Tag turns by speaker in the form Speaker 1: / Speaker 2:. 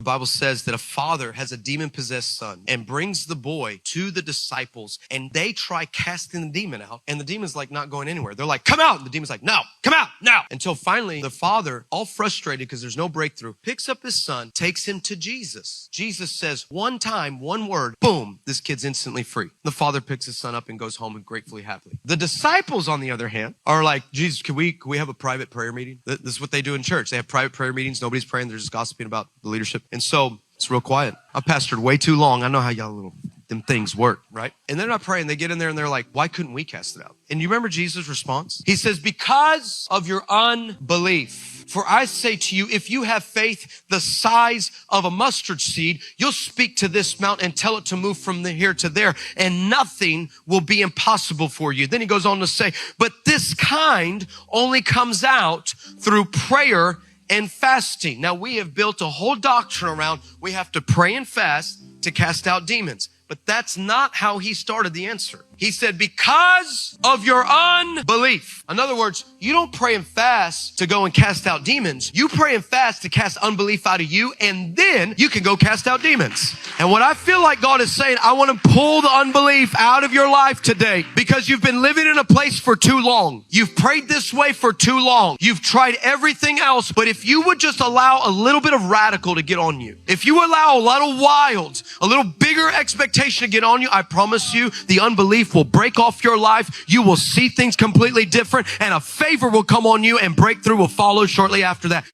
Speaker 1: The Bible says that a father has a demon-possessed son and brings the boy to the disciples, and they try casting the demon out, and the demon's like not going anywhere. They're like, come out. And the demon's like, no, come out now. Until finally the father, all frustrated because there's no breakthrough, picks up his son, takes him to Jesus. Jesus says one time, one word, boom, this kid's instantly free. The father picks his son up and goes home and gratefully, happily. The disciples, on the other hand, are like, Jesus, can we have a private prayer meeting? This is what they do in church. They have private prayer meetings. Nobody's praying. They're just gossiping about the leadership. And so it's real quiet. I've pastored way too long. I know how y'all them things work, right? And they're not praying. They get in there and they're like, why couldn't we cast it out? And you remember Jesus' response? He says, because of your unbelief. For I say to you, if you have faith the size of a mustard seed, you'll speak to this mountain and tell it to move from here to there, and nothing will be impossible for you. Then he goes on to say, but this kind only comes out through prayer and fasting. Now, we have built a whole doctrine around we have to pray and fast to cast out demons. But that's not how he started the answer. He said, because of your unbelief. In other words, you don't pray and fast to go and cast out demons. You pray and fast to cast unbelief out of you, and then you can go cast out demons. And what I feel like God is saying, I want to pull the unbelief out of your life today, because you've been living in a place for too long. You've prayed this way for too long. You've tried everything else. But if you would just allow a little bit of radical to get on you, if you allow a little wild, a little bigger expectation to get on you, I promise you the unbelief will break off your life. You will see things completely different, and a favor will come on you, and breakthrough will follow shortly after that.